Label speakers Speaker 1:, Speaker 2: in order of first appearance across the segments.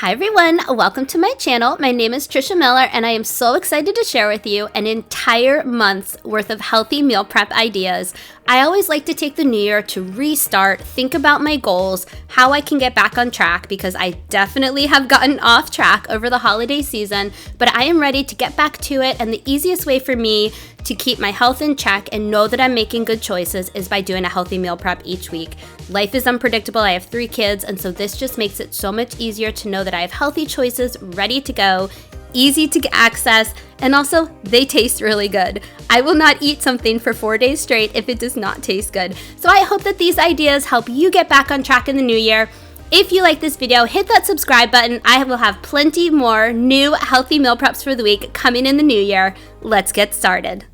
Speaker 1: Hi everyone, welcome to my channel. My name is Trisha Miller and I am so excited to share with you an entire month's worth of healthy meal prep ideas. I always like to take the new year to restart, think about my goals, how I can get back on track because I definitely have gotten off track over the holiday season, but I am ready to get back to it, and the easiest way for me to keep my health in check and know that I'm making good choices is by doing a healthy meal prep each week. Life is unpredictable. I have 3 kids, and so this just makes it so much easier to know that I have healthy choices ready to go, easy to access, and also they taste really good. I will not eat something for 4 days straight if it does not taste good. So I hope that these ideas help you get back on track in the new year. If you like this video, hit that subscribe button. I will have plenty more new healthy meal preps for the week coming in the new year. Let's get started.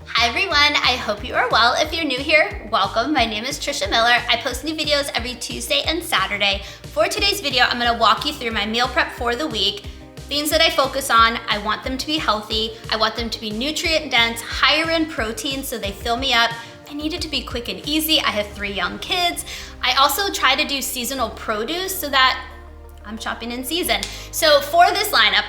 Speaker 1: Hi everyone, I hope you are well. If you're new here, welcome. My name is Trisha Miller. I post new videos every Tuesday and Saturday. For today's video, I'm gonna walk you through my meal prep for the week. Things that I focus on, I want them to be healthy. I want them to be nutrient dense, higher in protein so they fill me up. I need it to be quick and easy. I have 3 young kids. I also try to do seasonal produce so that I'm shopping in season. So for this lineup,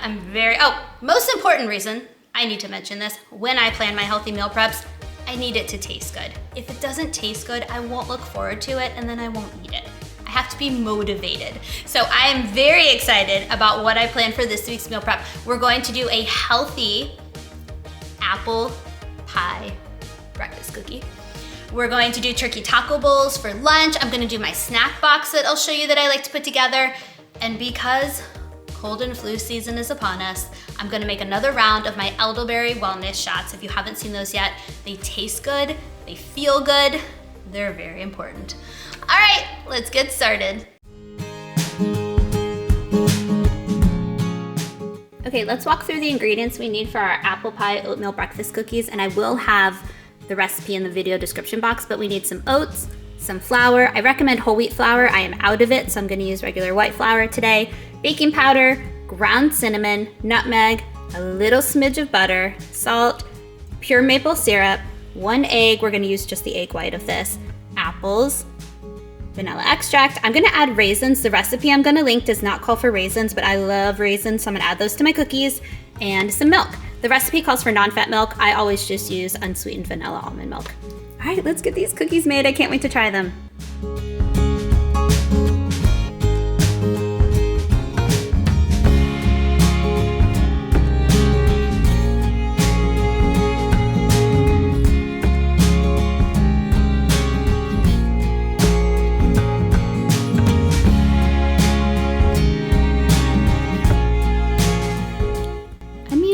Speaker 1: most important reason, I need to mention this, when I plan my healthy meal preps, I need it to taste good. If it doesn't taste good, I won't look forward to it and then I won't eat it. I have to be motivated. So I am very excited about what I plan for this week's meal prep. We're going to do a healthy apple pie breakfast cookie. We're going to do turkey taco bowls for lunch. I'm gonna do my snack box that I'll show you that I like to put together. And because cold and flu season is upon us, I'm gonna make another round of my elderberry wellness shots. If you haven't seen those yet, they taste good, they feel good, they're very important. All right, let's get started. Okay, let's walk through the ingredients we need for our apple pie oatmeal breakfast cookies, and I will have the recipe in the video description box, but we need some oats, some flour. I recommend whole wheat flour. I am out of it, so I'm gonna use regular white flour today. Baking powder, ground cinnamon, nutmeg, a little smidge of butter, salt, pure maple syrup, 1 egg. We're gonna use just the egg white of this, apples, vanilla extract. I'm gonna add raisins. The recipe I'm gonna link does not call for raisins, but I love raisins, so I'm gonna add those to my cookies, and some milk. The recipe calls for non-fat milk. I always just use unsweetened vanilla almond milk. All right, let's get these cookies made. I can't wait to try them.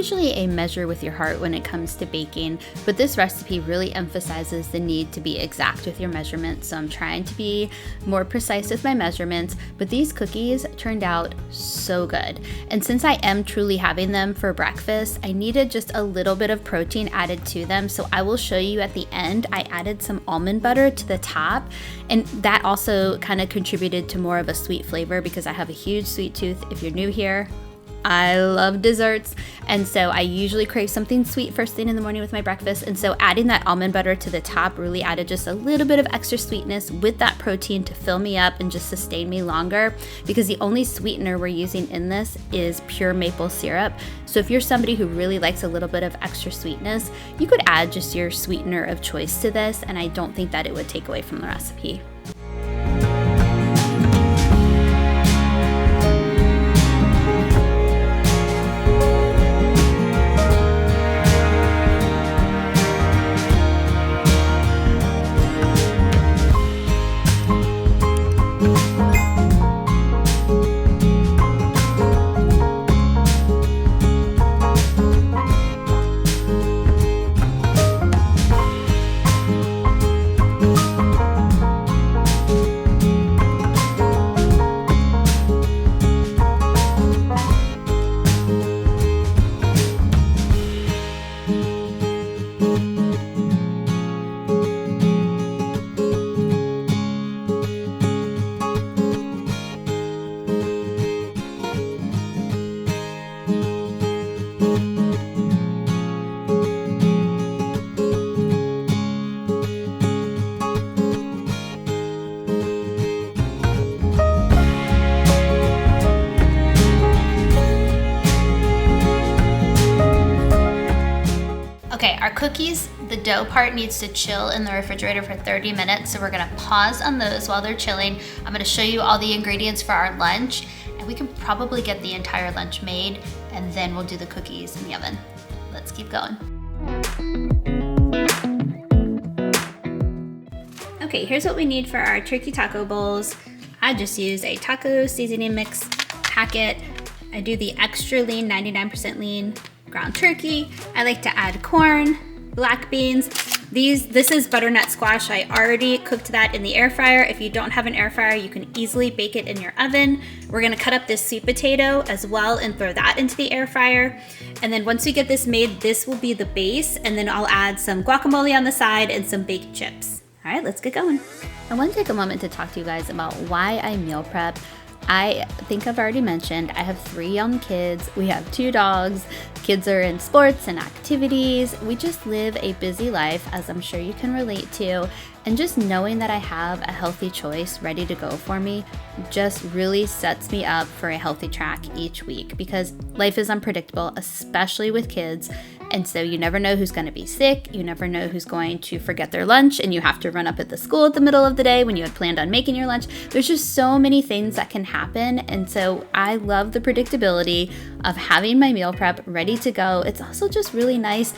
Speaker 1: Usually a measure with your heart when it comes to baking, but this recipe really emphasizes the need to be exact with your measurements, so I'm trying to be more precise with my measurements, but these cookies turned out so good. And since I am truly having them for breakfast, I needed just a little bit of protein added to them, so I will show you at the end. I added some almond butter to the top, and that also kind of contributed to more of a sweet flavor because I have a huge sweet tooth. If you're new here, I love desserts, and so I usually crave something sweet first thing in the morning with my breakfast, and so adding that almond butter to the top really added just a little bit of extra sweetness with that protein to fill me up and just sustain me longer, because the only sweetener we're using in this is pure maple syrup. So if you're somebody who really likes a little bit of extra sweetness, you could add just your sweetener of choice to this, and I don't think that it would take away from the recipe. cookies, the dough part needs to chill in the refrigerator for 30 minutes, so we're gonna pause on those while they're chilling. I'm gonna show you all the ingredients for our lunch, and we can probably get the entire lunch made, and then we'll do the cookies in the oven. Let's keep going. Okay, here's what we need for our turkey taco bowls. I just use a taco seasoning mix packet. I do the extra lean, 99% lean ground turkey. I like to add corn, black beans. This is butternut squash. I already cooked that in the air fryer. If you don't have an air fryer, you can easily bake it in your oven. We're gonna cut up this sweet potato as well and throw that into the air fryer. And then once we get this made, this will be the base, and then I'll add some guacamole on the side and some baked chips. All right, let's get going. I want to take a moment to talk to you guys about why I meal prep. I think I've already mentioned I have 3 young kids. We have 2 dogs. Kids are in sports and activities. We just live a busy life, as I'm sure you can relate to. And just knowing that I have a healthy choice ready to go for me just really sets me up for a healthy track each week, because life is unpredictable, especially with kids. And so you never know who's going to be sick. You never know who's going to forget their lunch and you have to run up at the school at the middle of the day when you had planned on making your lunch. There's just so many things that can happen. And so I love the predictability of having my meal prep ready to go. It's also just really nice.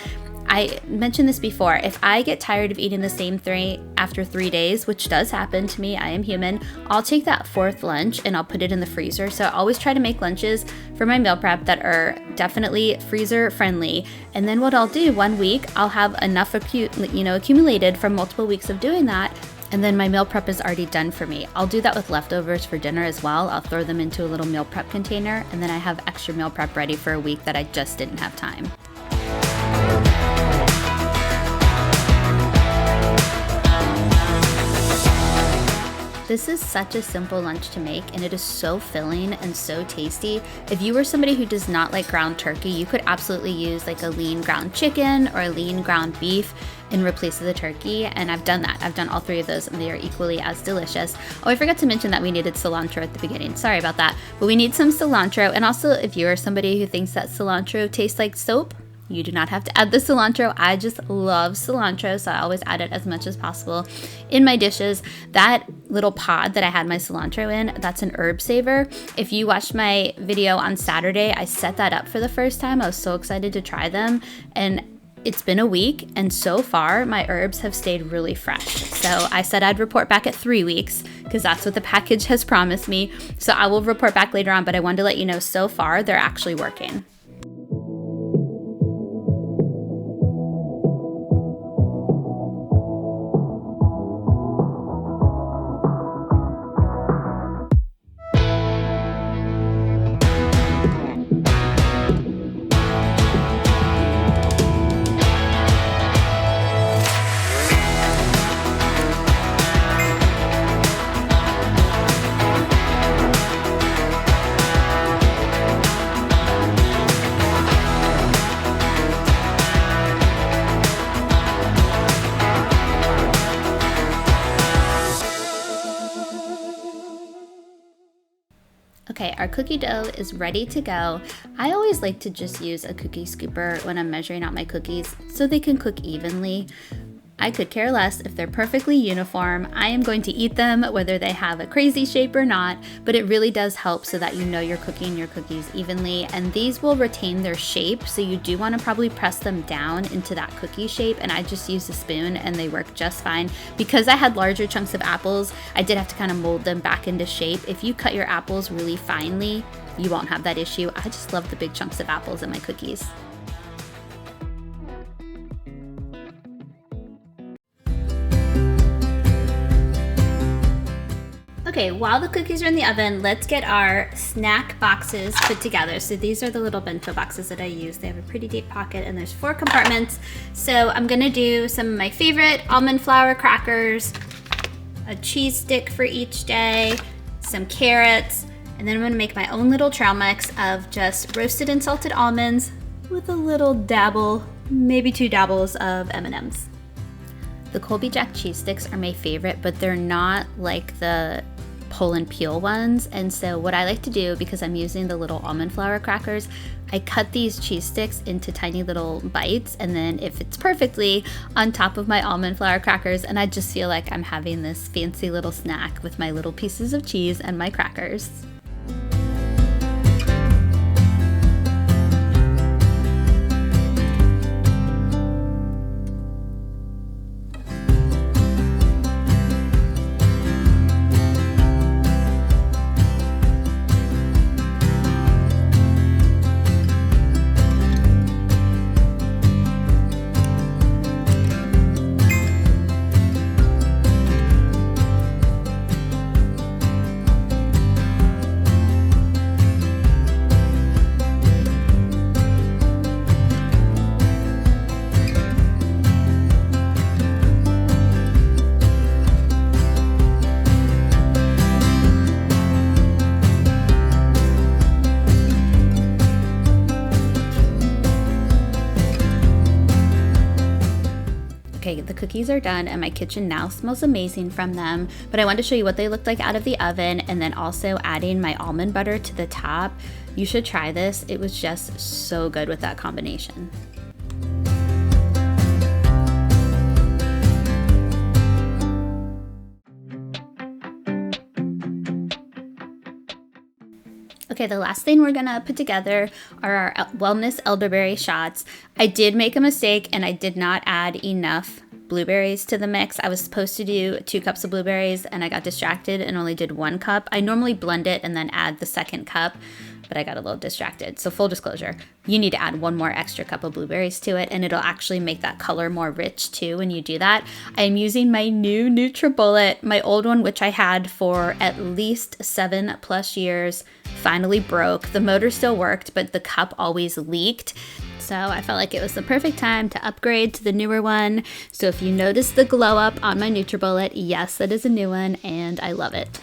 Speaker 1: I mentioned this before, if I get tired of eating the same 3 after 3 days, which does happen to me, I am human, I'll take that 4th lunch and I'll put it in the freezer. So I always try to make lunches for my meal prep that are definitely freezer friendly. And then what I'll do one week, I'll have enough accumulated from multiple weeks of doing that. And then my meal prep is already done for me. I'll do that with leftovers for dinner as well. I'll throw them into a little meal prep container, and then I have extra meal prep ready for a week that I just didn't have time. This is such a simple lunch to make, and it is so filling and so tasty. If you were somebody who does not like ground turkey, you could absolutely use like a lean ground chicken or a lean ground beef in replace of the turkey, and I've done that. I've done all 3 of those, and they are equally as delicious. Oh, I forgot to mention that we needed cilantro at the beginning. Sorry about that. But we need some cilantro, and also if you're somebody who thinks that cilantro tastes like soap, you do not have to add the cilantro. I just love cilantro, so I always add it as much as possible in my dishes. That little pod that I had my cilantro in, that's an herb saver. If you watched my video on Saturday, I set that up for the first time. I was so excited to try them, and it's been a week, and so far my herbs have stayed really fresh. So I said I'd report back at 3 weeks because that's what the package has promised me. So I will report back later on, but I wanted to let you know so far they're actually working. Okay, our cookie dough is ready to go. I always like to just use a cookie scooper when I'm measuring out my cookies so they can cook evenly. I could care less if they're perfectly uniform. I am going to eat them whether they have a crazy shape or not, but it really does help so that you know you're cooking your cookies evenly, and these will retain their shape, so you do want to probably press them down into that cookie shape, and I just use a spoon and they work just fine. Because I had larger chunks of apples, I did have to kind of mold them back into shape. If you cut your apples really finely, you won't have that issue. I just love the big chunks of apples in my cookies. Okay, while the cookies are in the oven, let's get our snack boxes put together. So these are the little bento boxes that I use. They have a pretty deep pocket and there's 4 compartments. So I'm gonna do some of my favorite almond flour crackers, a cheese stick for each day, some carrots, and then I'm gonna make my own little trail mix of just roasted and salted almonds with a little dabble, maybe 2 dabbles of M&Ms. The Colby Jack cheese sticks are my favorite, but they're not like the pull and peel ones. And so what I like to do, because I'm using the little almond flour crackers, I cut these cheese sticks into tiny little bites, and then it fits perfectly on top of my almond flour crackers, and I just feel like I'm having this fancy little snack with my little pieces of cheese and my crackers. Okay, the cookies are done and my kitchen now smells amazing from them, but I wanted to show you what they looked like out of the oven, and then also adding my almond butter to the top. You should try this. It was just so good with that combination. Okay, the last thing we're gonna put together are our wellness elderberry shots. I did make a mistake and I did not add enough blueberries to the mix. I was supposed to do 2 cups of blueberries and I got distracted and only did 1 cup. I normally blend it and then add the second cup, but I got a little distracted. So full disclosure, you need to add 1 more extra cup of blueberries to it, and it'll actually make that color more rich too when you do that. I'm using my new NutriBullet. My old one, which I had for at least 7+ years, finally broke. The motor still worked, but the cup always leaked. So I felt like it was the perfect time to upgrade to the newer one. So if you notice the glow up on my NutriBullet, yes, that is a new one and I love it.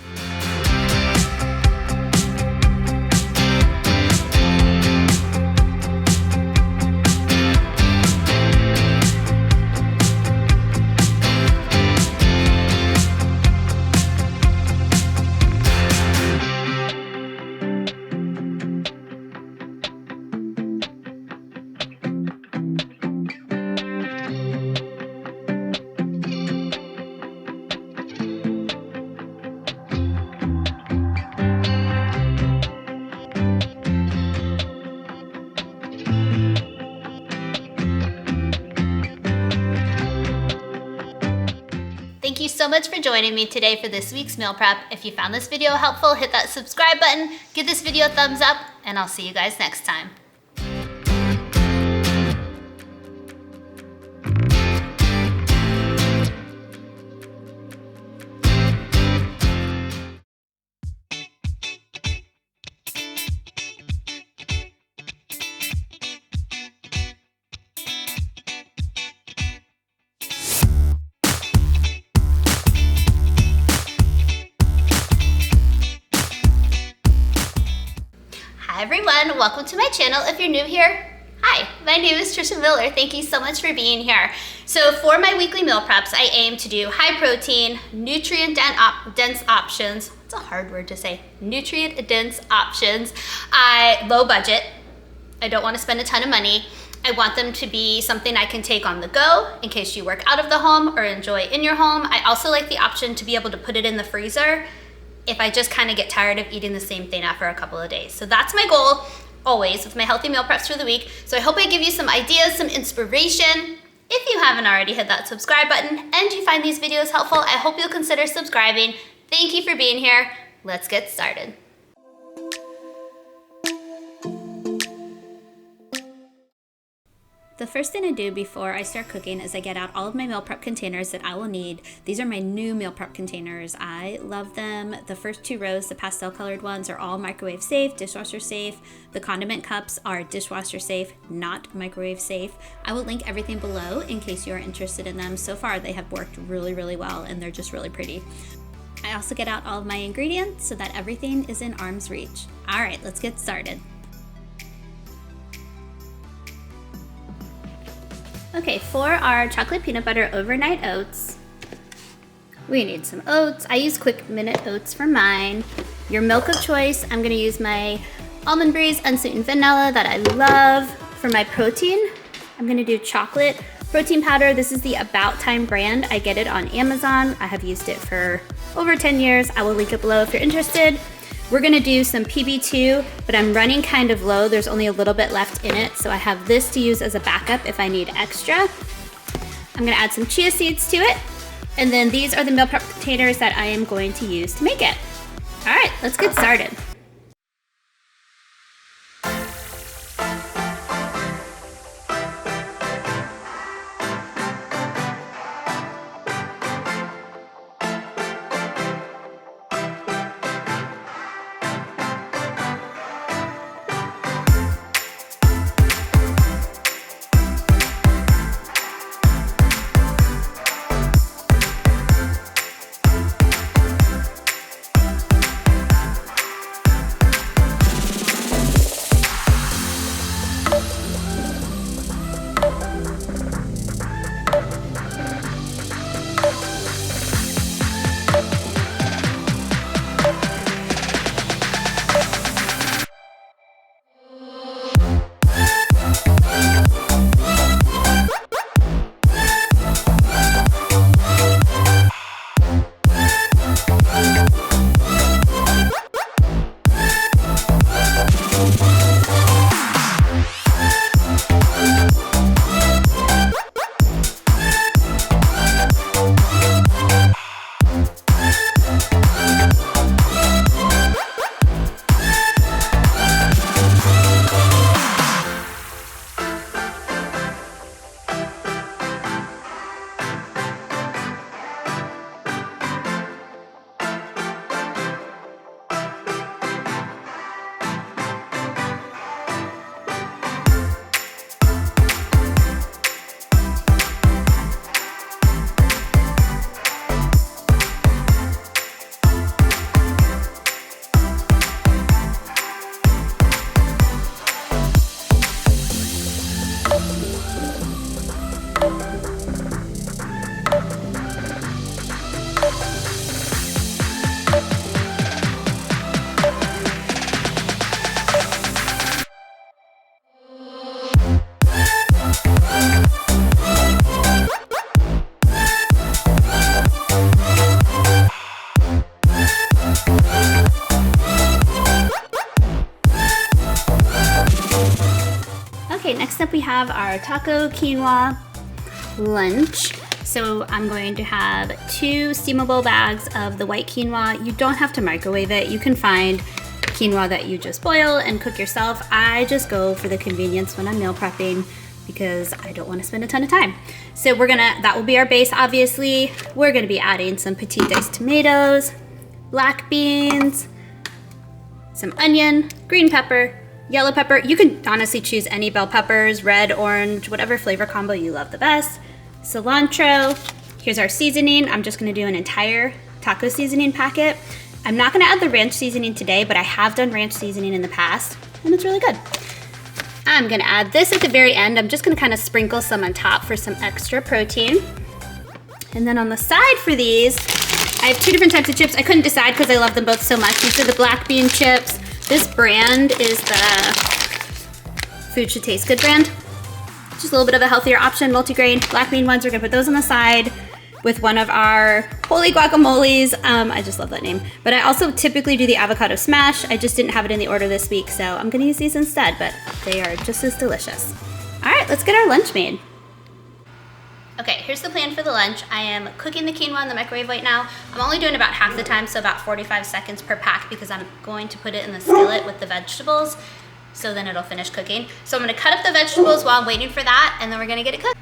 Speaker 1: Thank you so much for joining me today for this week's meal prep. If you found this video helpful, hit that subscribe button, give this video a thumbs up, and I'll see you guys next time. Hi everyone, welcome to my channel. If you're new here, hi, my name is Trisha Miller. Thank you so much for being here. So for my weekly meal preps, I aim to do high protein, nutrient dense options. It's a hard word to say, nutrient dense options. Low budget. I don't want to spend a ton of money. I want them to be something I can take on the go in case you work out of the home or enjoy in your home. I also like the option to be able to put it in the freezer if I just kind of get tired of eating the same thing after a couple of days. So that's my goal always with my healthy meal preps for the week. So I hope I give you some ideas, some inspiration. If you haven't already hit that subscribe button and you find these videos helpful, I hope you'll consider subscribing. Thank you for being here. Let's get started. The first thing I do before I start cooking is I get out all of my meal prep containers that I will need. These are my new meal prep containers. I love them. The first 2 rows, the pastel colored ones, are all microwave safe, dishwasher safe. The condiment cups are dishwasher safe, not microwave safe. I will link everything below in case you're interested in them. So far, they have worked really, really well, and they're just really pretty. I also get out all of my ingredients so that everything is in arm's reach. All right, let's get started. Okay, for our chocolate peanut butter overnight oats, We need some oats. I use Quick Minute Oats for mine. Your milk of choice, I'm gonna use my Almond Breeze unsweetened vanilla that I love. For my protein, I'm gonna do chocolate protein powder. This is the About Time brand. I get it on Amazon. I have used it for over 10 years. I will link it below if you're interested. We're gonna do some PB2, but I'm running kind of low. There's only a little bit left in it, so I have this to use as a backup if I need extra. I'm gonna add some chia seeds to it. And then these are the meal prep containers that I am going to use to make it. All right, let's get started. Okay, next up we have our taco quinoa lunch. So I'm going to have 2 steamable bags of the white quinoa. You don't have to microwave it. You can find quinoa that you just boil and cook yourself. I just go for the convenience when I'm meal prepping because I don't want to spend a ton of time. So that will be our base, obviously. We're gonna be adding some petite diced tomatoes, black beans, some onion, green pepper, yellow pepper. You can honestly choose any bell peppers, red, orange, whatever flavor combo you love the best. Cilantro. Here's our seasoning. I'm just gonna do an entire taco seasoning packet. I'm not gonna add the ranch seasoning today, but I have done ranch seasoning in the past, and it's really good. I'm gonna add this at the very end. I'm just gonna kind of sprinkle some on top for some extra protein. And then on the side for these, I have 2 different types of chips. I couldn't decide because I love them both so much. These are the black bean chips. This brand is the Food Should Taste Good brand. Just a little bit of a healthier option, multigrain. Black bean ones, we're gonna put those on the side with one of our holy guacamoles. I just love that name. But I also typically do the avocado smash. I just didn't have it in the order this week, so I'm gonna use these instead, but they are just as delicious. All right, let's get our lunch made. Okay, here's the plan for the lunch. I am cooking the quinoa in the microwave right now. I'm only doing about half the time, so about 45 seconds per pack because I'm going to put it in the skillet with the vegetables, so then it'll finish cooking. So I'm gonna cut up the vegetables while I'm waiting for that, and then we're gonna get it cooked.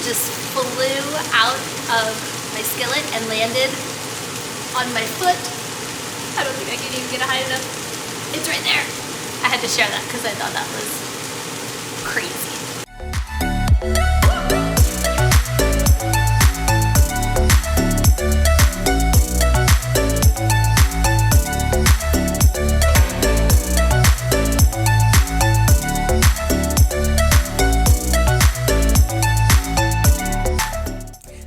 Speaker 1: just flew out of my skillet and landed on my foot. I don't think I can even get it high enough. It's right there. I had to share that because I thought that was crazy.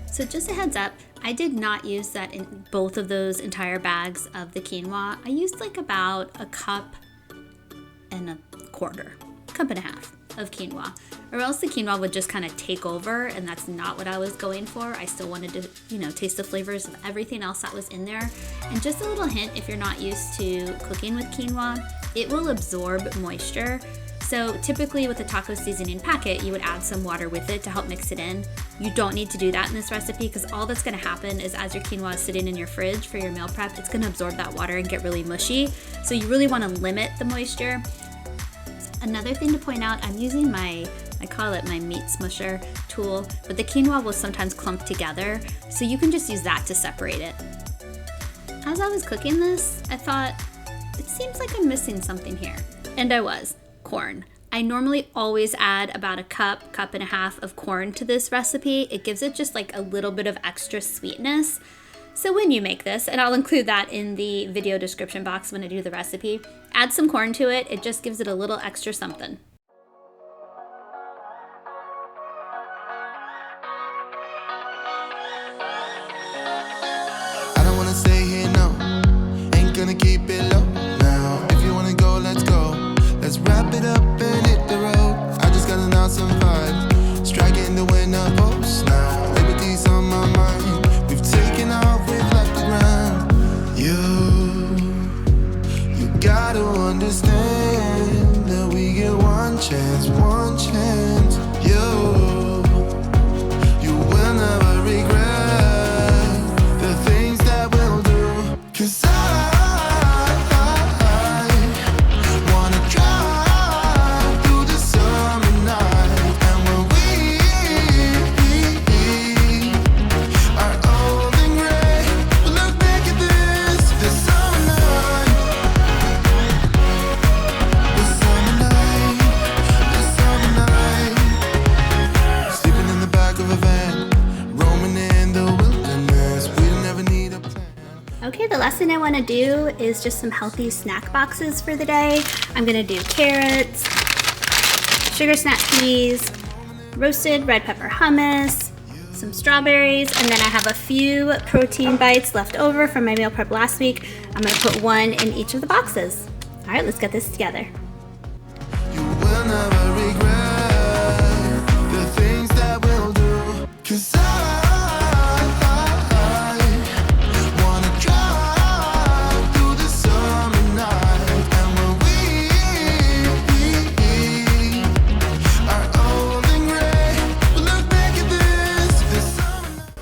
Speaker 1: So just a heads up, I did not use that in both of those entire bags of the quinoa. I used like about a cup and a quarter, cup and a half of quinoa, or else the quinoa would just kind of take over, and that's not what I was going for. I still wanted to, taste the flavors of everything else that was in there. And just a little hint, if you're not used to cooking with quinoa, it will absorb moisture. So typically with a taco seasoning packet, you would add some water with it to help mix it in. You don't need to do that in this recipe because all that's gonna happen is as your quinoa is sitting in your fridge for your meal prep, it's gonna absorb that water and get really mushy. So you really wanna limit the moisture. Another thing to point out, I'm using I call it my meat smusher tool, but the quinoa will sometimes clump together, so you can just use that to separate it. As I was cooking this, I thought, it seems like I'm missing something here. And I was. Corn. I normally always add about a cup and a half of corn to this recipe. It gives it just like a little bit of extra sweetness. So when you make this, and I'll include that in the video description box when I do the recipe, add some corn to it. It just gives it a little extra something.
Speaker 2: I don't wanna stay here, no. Ain't gonna keep it low now. If you wanna go, let's go. Let's wrap it up and hit the road. I just got an awesome vibe, striking the winner post now. Liberty's on my mind. We've taken off, we've left the ground. You gotta understand that we get one chance, one chance. You will never regret the things that we'll do. 'Cause I wanna drive through the summer night. And when we are old and gray, we'll look back at this summer night. This summer night, this summer night. Sleeping in the back of a van, roaming in the wilderness. We never need a plan.
Speaker 1: Okay, the last thing I want to do is just some healthy snack boxes for the day. I'm going to do carrots, sugar snap peas, roasted red pepper hummus, some strawberries, and then I have a few protein bites left over from my meal prep last week. I'm going to put one in each of the boxes. All right, let's get this together.
Speaker 2: You will never regret the things that we'll do. 'Cause I wanna drive through the summer night. And when we are old and gray, we'll look back at this summer night.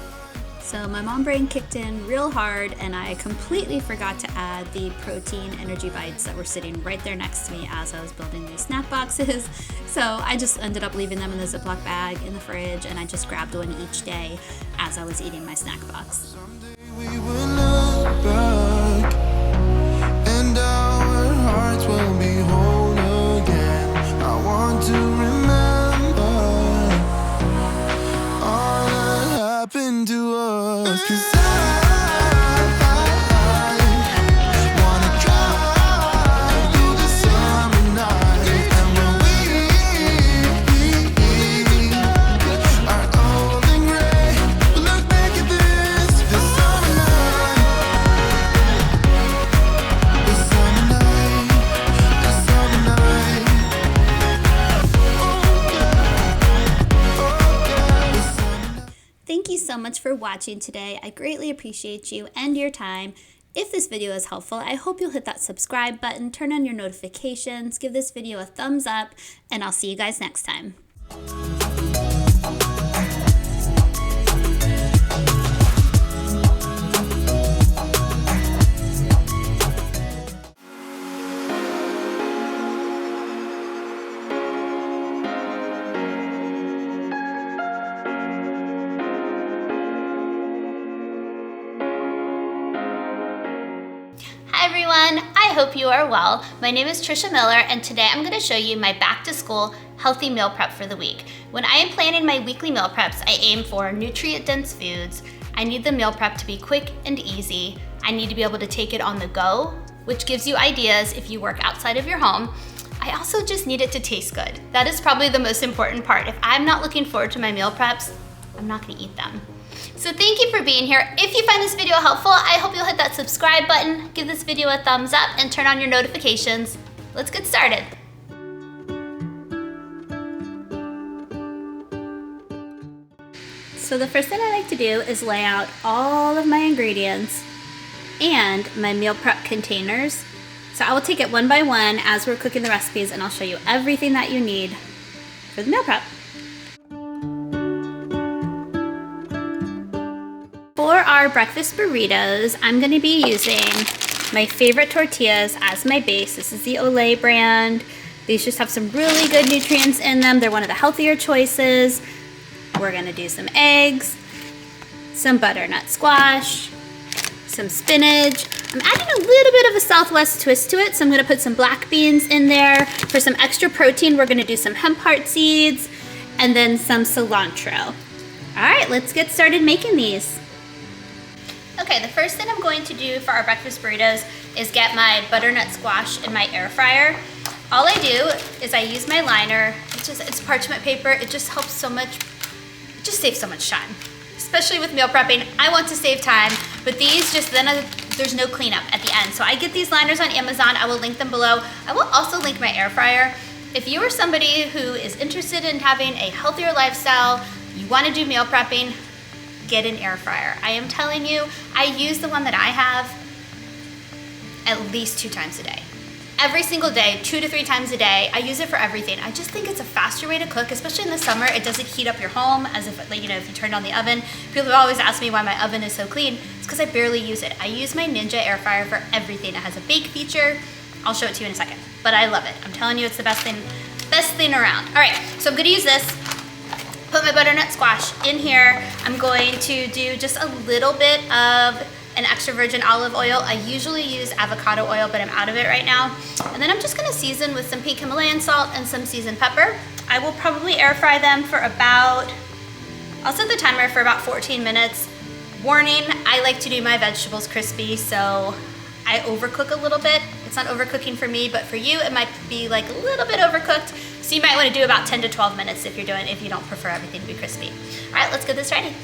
Speaker 1: So my mom brain kicked in real hard and I completely forgot to add the protein energy bites that were sitting right there next to me as I was building these snack boxes. So I just ended up leaving them in the Ziploc bag in the fridge and I just grabbed one each day as I was eating my snack box.
Speaker 2: We will look back, and our hearts will be whole again. I want to remember all that happened to us. 'Cause I wanna drive through the summer night. And when we are old and gray, we'll look back at this summer night. This summer night, this summer night. Oh yeah, this summer night.
Speaker 1: Thank you so much for watching today. I greatly appreciate you and your time. If this video is helpful, I hope you'll hit that subscribe button, turn on your notifications, give this video a thumbs up, and I'll see you guys next time. everyone, I hope you are well. My name is Trisha Miller and today I'm going to show you my back to school healthy meal prep for the week. When I am planning my weekly meal preps, I aim for nutrient dense foods. I need the meal prep to be quick and easy. I need to be able to take it on the go, which gives you ideas if you work outside of your home. I also just need it to taste good. That is probably the most important part. If I'm not looking forward to my meal preps, I'm not going to eat them. So thank you for being here. If you find this video helpful, I hope you'll hit that subscribe button, give this video a thumbs up, and turn on your notifications. Let's get started. So the first thing I like to do is lay out all of my ingredients and my meal prep containers. So I will take it one by one as we're cooking the recipes, and I'll show you everything that you need for the meal prep. For our breakfast burritos, I'm going to be using my favorite tortillas as my base. This is the Olay brand. These just have some really good nutrients in them. They're one of the healthier choices. We're going to do some eggs, some butternut squash, some spinach. I'm adding a little bit of a Southwest twist to it, so I'm going to put some black beans in there. For some extra protein, we're going to do some hemp heart seeds and then some cilantro. All right, let's get started making these. Okay, the first thing I'm going to do for our breakfast burritos is get my butternut squash in my air fryer. All I do is I use my liner. It's parchment paper. It just helps so much. It just saves so much time, especially with meal prepping. I want to save time, but these just there's no cleanup at the end. So I get these liners on Amazon. I will link them below. I will also link my air fryer. If you are somebody who is interested in having a healthier lifestyle, you want to do meal prepping, get an air fryer. I am telling you, I use the one that I have at least 2 times a day. Every single day, 2 to 3 times a day. I use it for everything. I just think it's a faster way to cook, especially in the summer. It doesn't heat up your home as if, if you turned on the oven. People have always asked me why my oven is so clean. It's because I barely use it. I use my Ninja air fryer for everything. It has a bake feature. I'll show it to you in a second, but I love it. I'm telling you, it's the best thing around. All right, so I'm gonna use this. Put my butternut squash in here. I'm going to do just a little bit of an extra virgin olive oil. I usually use avocado oil, but I'm out of it right now. And then I'm just gonna season with some pink Himalayan salt and some seasoned pepper. I will probably air fry them for I'll set the timer for about 14 minutes. Warning, I like to do my vegetables crispy, so I overcook a little bit. It's not overcooking for me, but for you, it might be like a little bit overcooked. So you might want to do about 10 to 12 minutes if you don't prefer everything to be crispy. All right, let's get this ready.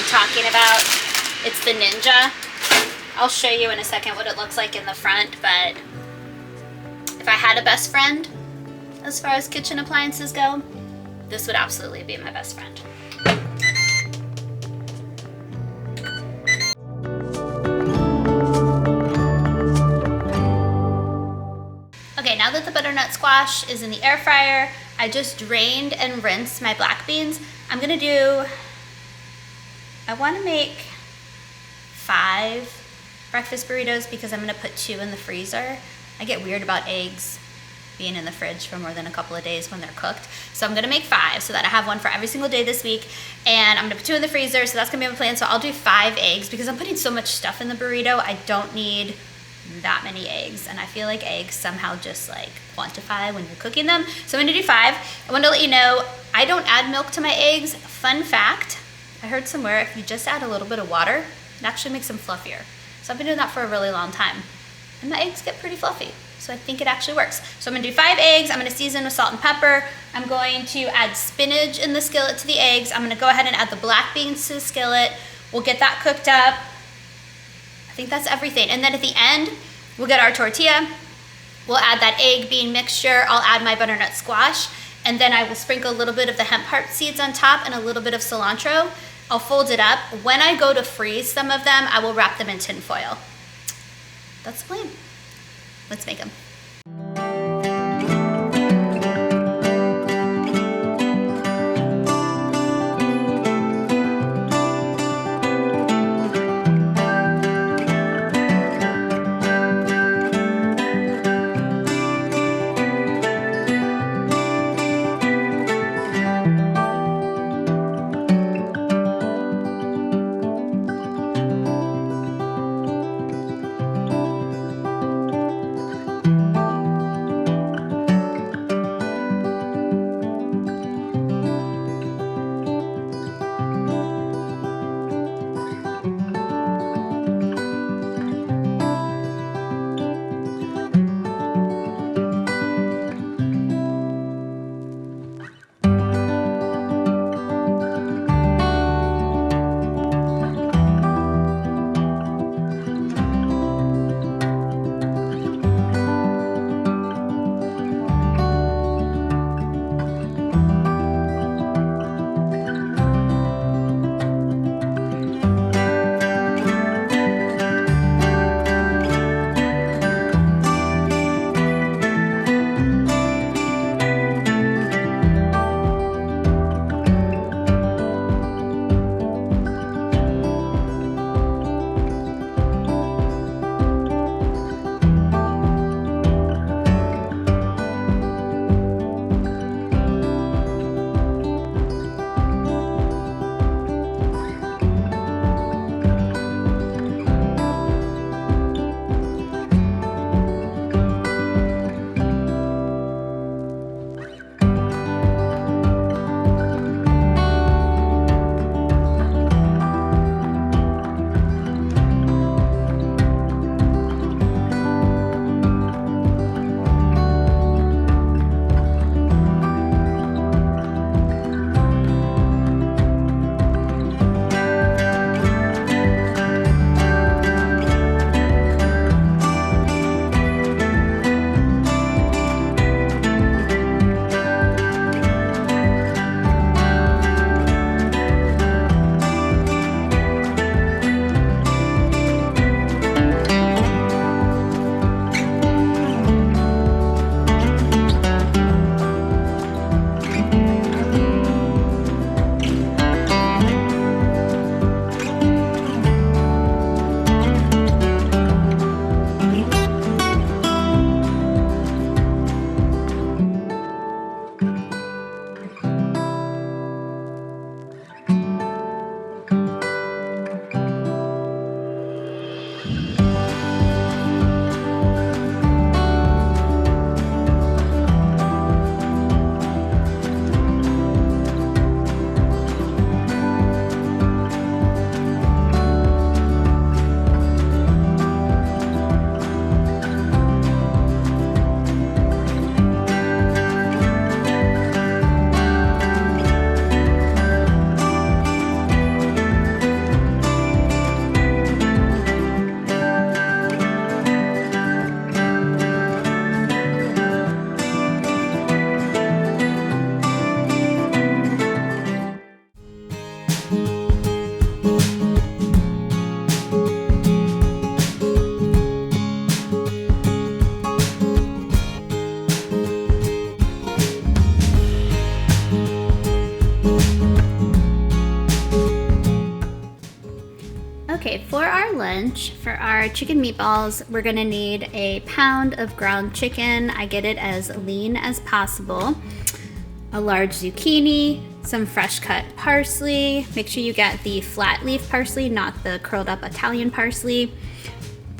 Speaker 1: Talking about. It's the Ninja. I'll show you in a second what it looks like in the front, but if I had a best friend as far as kitchen appliances go, this would absolutely be my best friend. Okay, now that the butternut squash is in the air fryer, I just drained and rinsed my black beans. I want to make 5 breakfast burritos because I'm going to put 2 in the freezer. I get weird about eggs being in the fridge for more than a couple of days when they're cooked. So I'm going to make 5 so that I have one for every single day this week. And I'm going to put 2 in the freezer, so that's going to be my plan. So I'll do 5 eggs because I'm putting so much stuff in the burrito. I don't need that many eggs. And I feel like eggs somehow just like quantify when you're cooking them. So I'm going to do 5. I want to let you know, I don't add milk to my eggs. Fun fact. I heard somewhere if you just add a little bit of water, it actually makes them fluffier. So I've been doing that for a really long time. And my eggs get pretty fluffy. So I think it actually works. So I'm gonna do 5 eggs. I'm gonna season with salt and pepper. I'm going to add spinach in the skillet to the eggs. I'm gonna go ahead and add the black beans to the skillet. We'll get that cooked up. I think that's everything. And then at the end, we'll get our tortilla. We'll add that egg bean mixture. I'll add my butternut squash. And then I will sprinkle a little bit of the hemp heart seeds on top and a little bit of cilantro. I'll fold it up. When I go to freeze some of them, I will wrap them in tin foil. That's the plan. Let's make them. Okay, for our lunch, for our chicken meatballs, we're gonna need a pound of ground chicken. I get it as lean as possible. A large zucchini, some fresh cut parsley. Make sure you get the flat leaf parsley, not the curled up Italian parsley.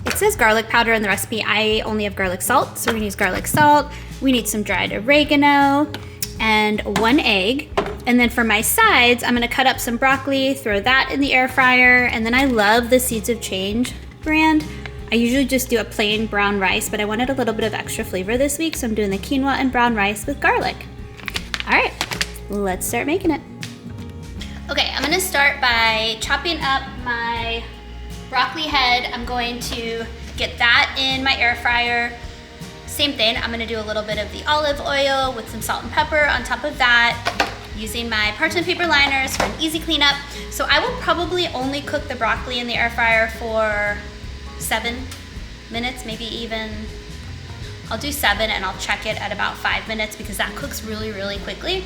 Speaker 1: It says garlic powder in the recipe. I only have garlic salt, so we're gonna use garlic salt. We need some dried oregano and 1 egg. And then for my sides, I'm gonna cut up some broccoli, throw that in the air fryer, and then I love the Seeds of Change brand. I usually just do a plain brown rice, but I wanted a little bit of extra flavor this week, so I'm doing the quinoa and brown rice with garlic. All right, let's start making it. Okay, I'm gonna start by chopping up my broccoli head. I'm going to get that in my air fryer, Same thing, I'm gonna do a little bit of the olive oil with some salt and pepper on top of that, using my parchment paper liners for an easy cleanup. So I will probably only cook the broccoli in the air fryer for 7 minutes, maybe even, I'll do 7 and I'll check it at about 5 minutes because that cooks really, really quickly.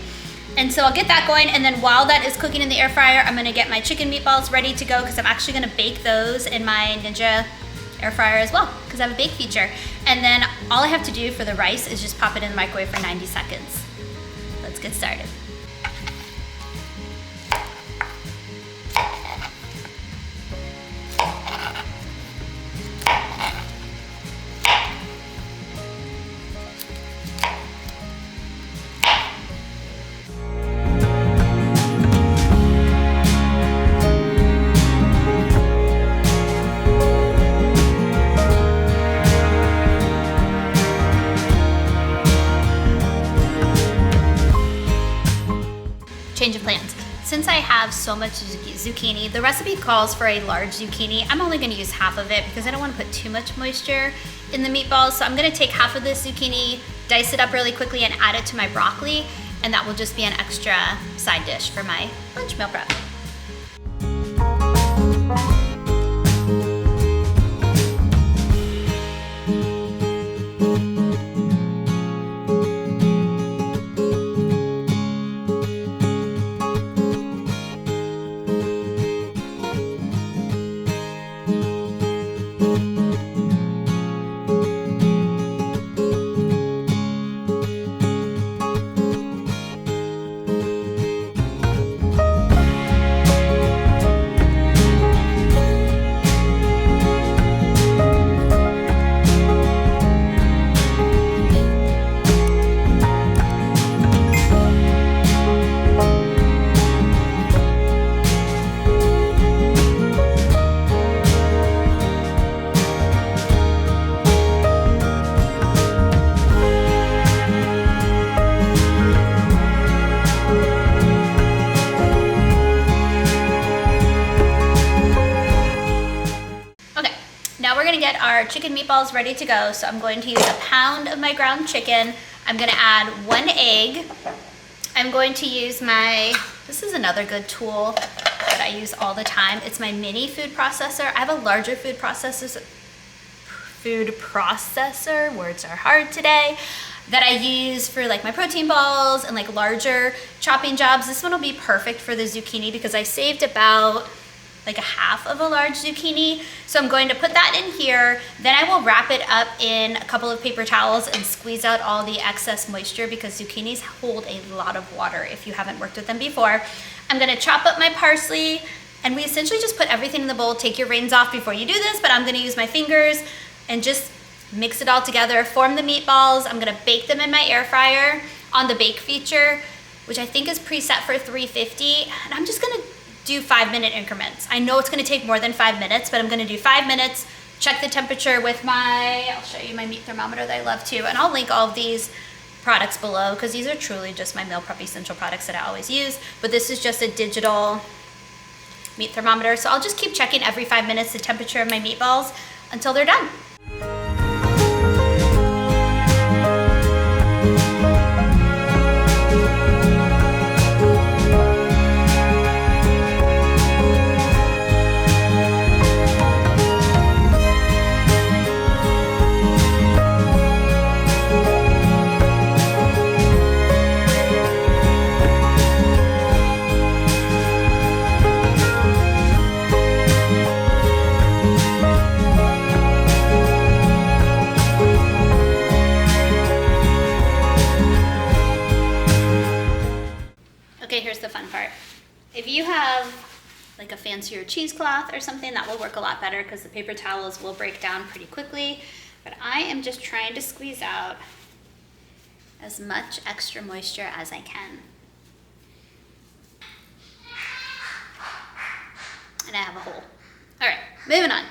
Speaker 1: And so I'll get that going, and then while that is cooking in the air fryer, I'm gonna get my chicken meatballs ready to go because I'm actually gonna bake those in my Ninja air fryer as well because I have a bake feature. And then all I have to do for the rice is just pop it in the microwave for 90 seconds. Let's get started. Change of plans. Since I have so much zucchini, the recipe calls for a large zucchini. I'm only gonna use half of it because I don't wanna put too much moisture in the meatballs. So I'm gonna take half of this zucchini, dice it up really quickly and add it to my broccoli, and that will just be an extra side dish for my lunch meal prep. Get our chicken meatballs ready to go. So I'm going to use a pound of my ground chicken. I'm gonna add 1 egg. I'm going to use this is another good tool that I use all the time. It's my mini food processor. I have a larger food processor, words are hard today, that I use for like my protein balls and like larger chopping jobs. This one will be perfect for the zucchini because I saved about like a half of a large zucchini. So I'm going to put that in here. Then I will wrap it up in a couple of paper towels and squeeze out all the excess moisture because zucchinis hold a lot of water if you haven't worked with them before. I'm gonna chop up my parsley, and we essentially just put everything in the bowl. Take your reins off before you do this, but I'm gonna use my fingers and just mix it all together, form the meatballs. I'm gonna bake them in my air fryer on the bake feature, which I think is preset for 350. And I'm just gonna do 5-minute increments. I know it's gonna take more than 5 minutes, but I'm gonna do 5 minutes, check the temperature with I'll show you my meat thermometer that I love too, and I'll link all of these products below because these are truly just my meal prep essential products that I always use, but this is just a digital meat thermometer. So I'll just keep checking every 5 minutes the temperature of my meatballs until they're done. Okay, here's the fun part. If you have like a fancier cheesecloth or something, that will work a lot better because the paper towels will break down pretty quickly. But I am just trying to squeeze out as much extra moisture as I can. And I have a hole. All right, moving on.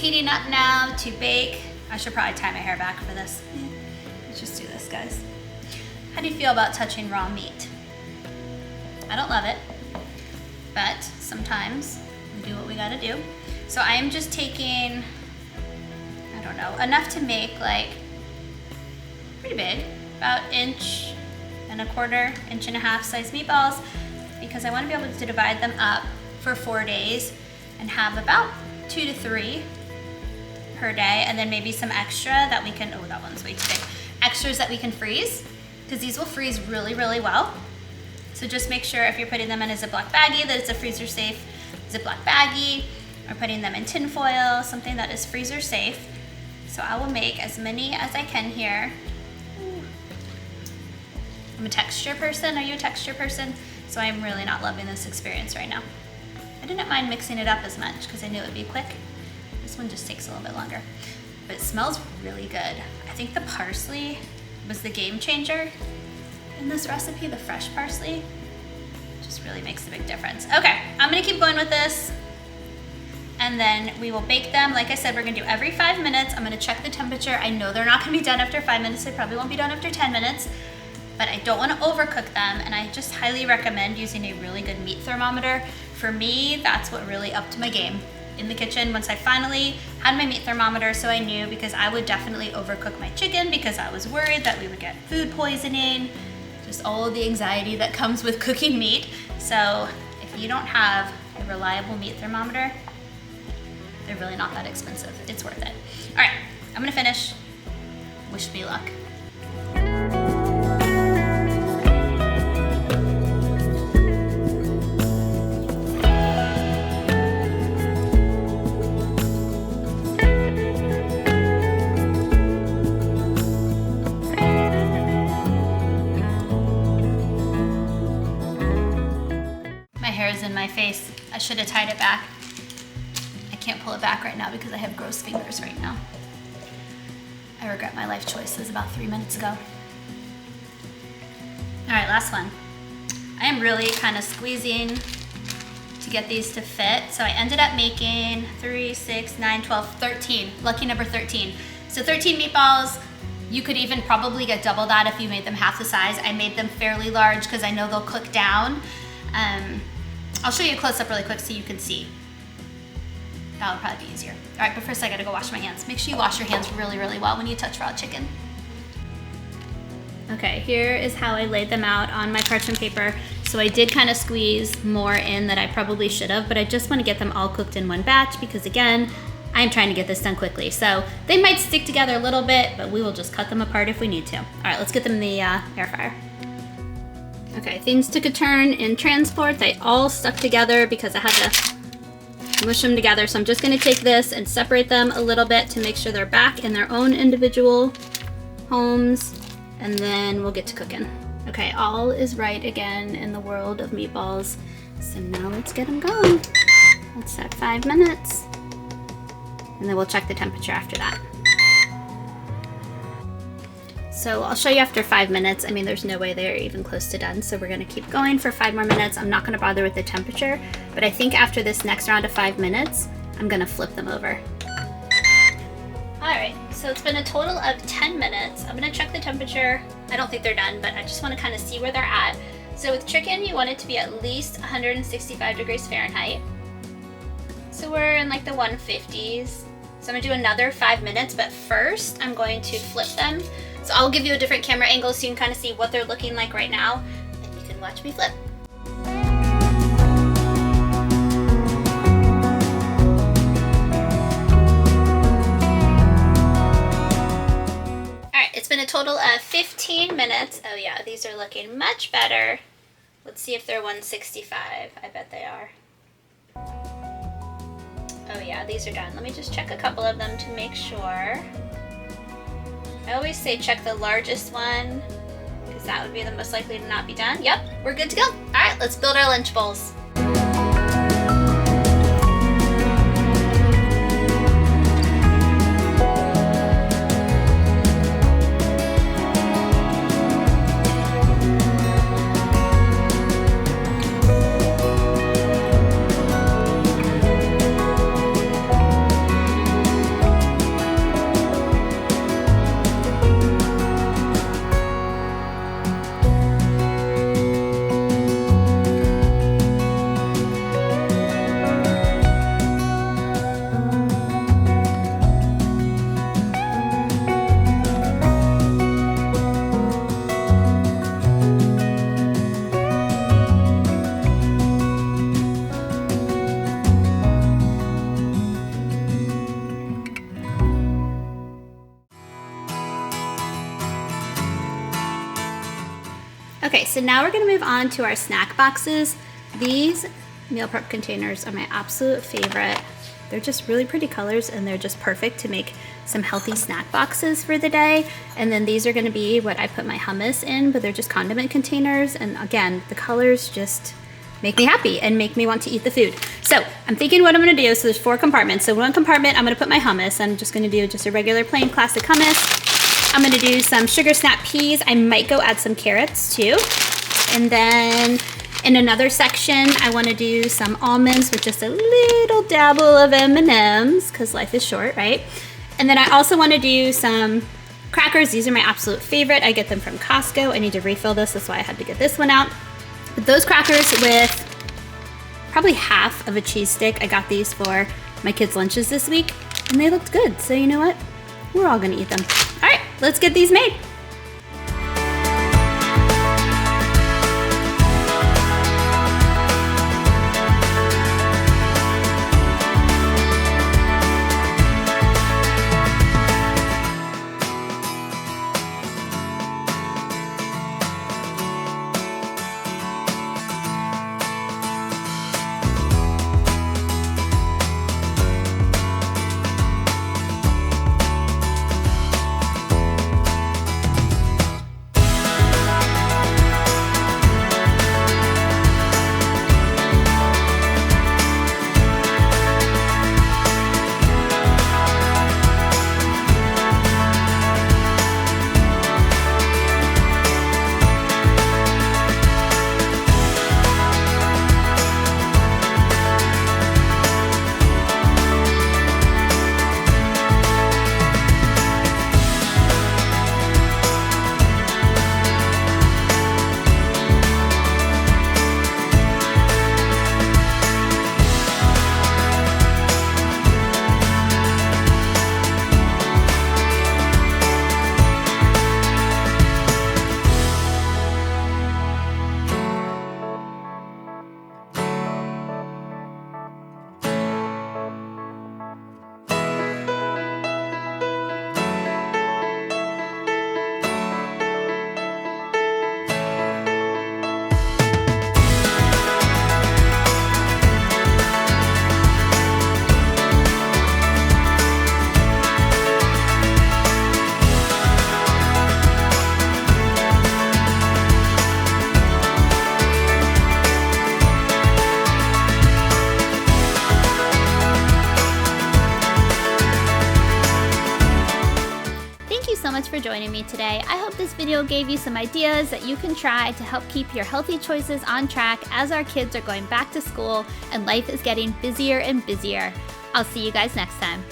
Speaker 1: heating up now to bake. I should probably tie my hair back for this. Let's just do this, guys. How do you feel about touching raw meat? I don't love it, but sometimes we do what we gotta do. So I am just taking, I don't know, enough to make like pretty big, about 1.25 1.5 inch size meatballs, because I want to be able to divide them up for 4 days and have about 2 to 3 per day, and then maybe some extra that we can, oh, that one's way too big, extras that we can freeze, because these will freeze really, really well. So just make sure if you're putting them in a Ziploc baggie that it's a freezer safe Ziploc baggie, or putting them in tin foil, something that is freezer safe. So I will make as many as I can here. I'm a texture person. Are you a texture person? So I'm really not loving this experience right now. I didn't mind mixing it up as much because I knew it would be quick. This one just takes a little bit longer, but it smells really good. I think the parsley was the game changer in this recipe. The fresh parsley just really makes a big difference. Okay, I'm gonna keep going with this, and then we will bake them. Like I said, we're gonna do every 5 minutes. I'm gonna check the temperature. I know they're not gonna be done after 5 minutes. They probably won't be done after 10 minutes, but I don't wanna overcook them, and I just highly recommend using a really good meat thermometer. For me, that's what really upped my game in the kitchen once I finally had my meat thermometer, so I knew, because I would definitely overcook my chicken because I was worried that we would get food poisoning, just all of the anxiety that comes with cooking meat. So if you don't have a reliable meat thermometer, they're really not that expensive. It's worth it. All right, I'm gonna finish. Wish me luck. In my face. I should have tied it back. I can't pull it back right now because I have gross fingers right now. I regret my life choices about 3 minutes ago. All right, last one. I am really kind of squeezing to get these to fit. So I ended up making 3, 6, 9, 12, 13. Lucky number 13. So 13 meatballs. You could even probably get double that if you made them half the size. I made them fairly large because I know they'll cook down. I'll show you a close-up really quick so you can see. That would probably be easier. All right, but first I gotta go wash my hands. Make sure you wash your hands really, really well when you touch raw chicken. Okay, here is how I laid them out on my parchment paper. So I did kind of squeeze more in than I probably should have, but I just want to get them all cooked in one batch because, again, I'm trying to get this done quickly. So they might stick together a little bit, but we will just cut them apart if we need to. All right, let's get them in the air fryer. Okay, things took a turn in transport. They all stuck together because I had to mush them together. So I'm just gonna take this and separate them a little bit to make sure they're back in their own individual homes, and then we'll get to cooking. Okay, all is right again in the world of meatballs. So now let's get them going. Let's set 5 minutes, and then we'll check the temperature after that. So I'll show you after 5 minutes. I mean, there's no way they're even close to done, so we're gonna keep going for 5 more minutes. I'm not gonna bother with the temperature, but I think after this next round of 5 minutes, I'm gonna flip them over. All right, so it's been a total of 10 minutes. I'm gonna check the temperature. I don't think they're done, but I just wanna kind of see where they're at. So with chicken, you want it to be at least 165 degrees Fahrenheit. So we're in like the 150s. So I'm gonna do another 5 minutes, but first I'm going to flip them. So I'll give you a different camera angle so you can kind of see what they're looking like right now, and you can watch me flip. All right, it's been a total of 15 minutes. Oh yeah, these are looking much better. Let's see if they're 165. I bet they are. Oh yeah, these are done. Let me just check a couple of them to make sure. I always say check the largest one because that would be the most likely to not be done. Yep, we're good to go. All right, let's build our lunch bowls. Okay, so now we're gonna move on to our snack boxes. These meal prep containers are my absolute favorite. They're just really pretty colors and they're just perfect to make some healthy snack boxes for the day. And then these are gonna be what I put my hummus in, but they're just condiment containers. And again, the colors just make me happy and make me want to eat the food. So I'm thinking what I'm gonna do, so there's 4 compartments. So one compartment, I'm gonna put my hummus. I'm just gonna do just a regular plain classic hummus. I'm gonna do some sugar snap peas. I might go add some carrots too. And then in another section, I wanna do some almonds with just a little dabble of M&Ms, because life is short, right? And then I also wanna do some crackers. These are my absolute favorite. I get them from Costco. I need to refill this, that's why I had to get this one out. But those crackers with probably half of a cheese stick. I got these for my kids' lunches this week, and they looked good. So you know what? We're all gonna eat them. All right, let's get these made. So much for joining me today. I hope this video gave you some ideas that you can try to help keep your healthy choices on track as our kids are going back to school and life is getting busier and busier. I'll see you guys next time.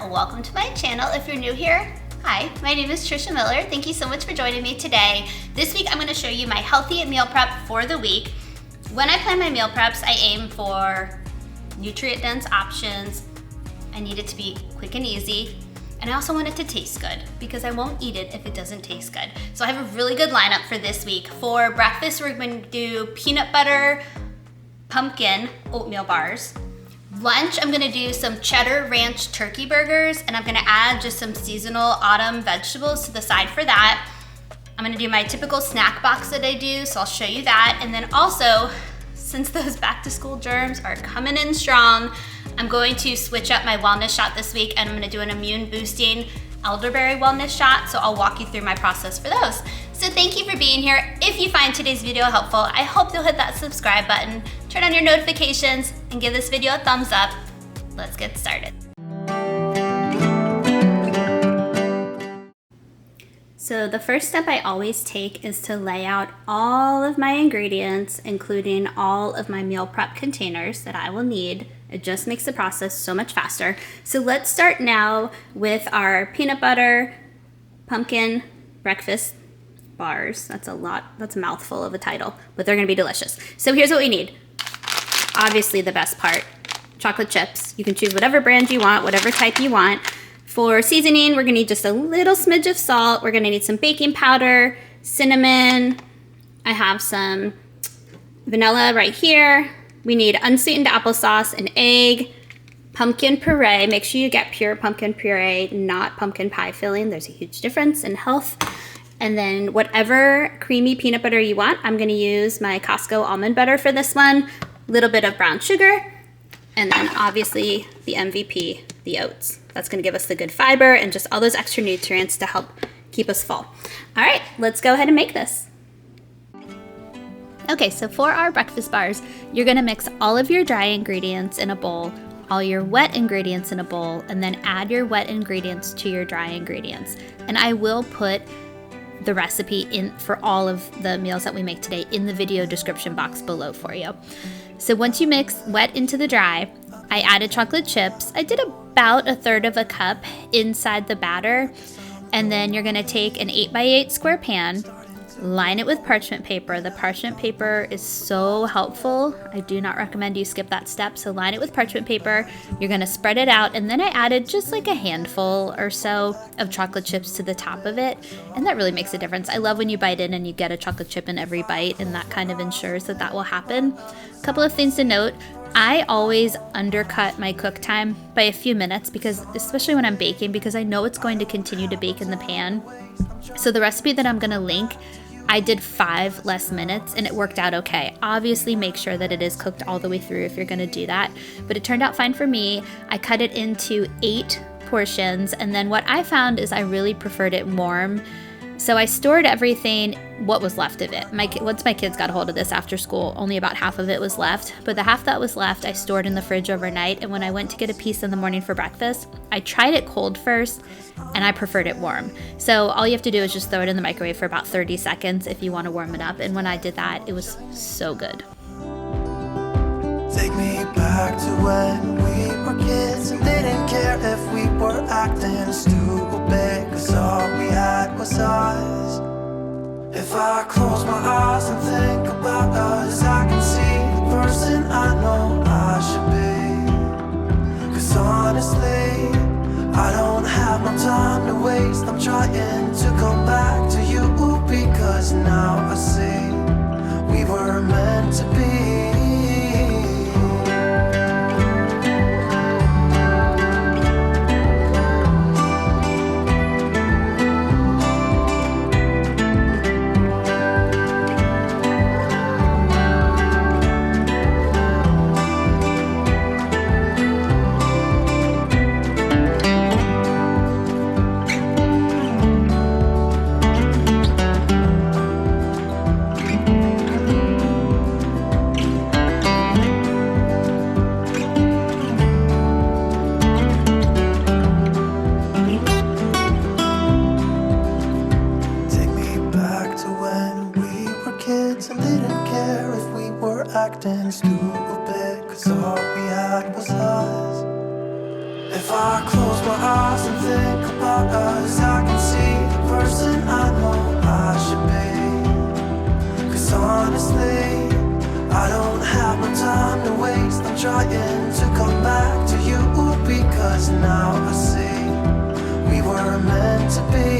Speaker 1: Welcome to my channel. If you're new here, hi, my name is Trisha Miller. Thank you so much for joining me today. This week I'm going to show you my healthy meal prep for the week. When I plan my meal preps, I aim for nutrient-dense options. I need it to be quick and easy, and I also want it to taste good because I won't eat it if it doesn't taste good. So I have a really good lineup for this week. For breakfast, we're going to do peanut butter pumpkin oatmeal bars. Lunch, I'm gonna do some cheddar ranch turkey burgers, and I'm gonna add just some seasonal autumn vegetables to the side for that. I'm gonna do my typical snack box that I do, so I'll show you that. And then also, since those back to school germs are coming in strong, I'm going to switch up my wellness shot this week, and I'm gonna do an immune boosting elderberry wellness shot, so I'll walk you through my process for those. So thank you for being here. If you find today's video helpful, I hope you'll hit that subscribe button, turn on your notifications, and give this video a thumbs up. Let's get started. So the first step I always take is to lay out all of my ingredients, including all of my meal prep containers that I will need. It just makes the process so much faster. So let's start now with our peanut butter pumpkin breakfast bars. That's a lot, that's a mouthful of a title, but they're gonna be delicious. So here's what we need. Obviously the best part, chocolate chips. You can choose whatever brand you want, whatever type you want. For seasoning, we're gonna need just a little smidge of salt. We're gonna need some baking powder, cinnamon. I have some vanilla right here. We need unsweetened applesauce, an egg, pumpkin puree. Make sure you get pure pumpkin puree, not pumpkin pie filling. There's a huge difference in health. And then whatever creamy peanut butter you want. I'm gonna use my Costco almond butter for this one. A little bit of brown sugar, and then obviously the MVP, the oats. That's gonna give us the good fiber and just all those extra nutrients to help keep us full. All right, let's go ahead and make this. Okay, so for our breakfast bars, you're gonna mix all of your dry ingredients in a bowl, all your wet ingredients in a bowl, and then add your wet ingredients to your dry ingredients. And I will put the recipe in for all of the meals that we make today in the video description box below for you. So once you mix wet into the dry, I added chocolate chips. I did about 1/3 of a cup inside the batter. And then you're gonna take an 8x8 square pan, line it with parchment paper. The parchment paper is so helpful. I do not recommend you skip that step. So line it with parchment paper. You're gonna spread it out. And then I added just like a handful or so of chocolate chips to the top of it. And that really makes a difference. I love when you bite in and you get a chocolate chip in every bite, and that kind of ensures that that will happen. A couple of things to note. I always undercut my cook time by a few minutes, because especially when I'm baking, because I know it's going to continue to bake in the pan. So the recipe that I'm gonna link, I did 5 less minutes and it worked out okay. Obviously make sure that it is cooked all the way through if you're gonna do that, but it turned out fine for me. I cut it into 8 portions, and then what I found is I really preferred it warm. So I stored everything, what was left of it. Once my kids got a hold of this after school, only about half of it was left. But the half that was left, I stored in the fridge overnight. And when I went to get a piece in the morning for breakfast, I tried it cold first, and I preferred it warm. So all you have to do is just throw it in the microwave for about 30 seconds if you want to warm it up. And when I did that, it was so good.
Speaker 3: Take me back to when we were kids and didn't care if we were acting stupid, 'cause all we had was us. If I close my eyes and think about us, I can see the person I know I should be. 'Cause honestly, I don't have no time to waste. I'm trying to come back to you, because now I see we were meant to be. Acting stupid, 'cause all we had was us. If I close my eyes and think about us, I can see the person I know I should be. 'Cause honestly, I don't have no time to waste. I'm trying to come back to you, because now I see we were meant to be.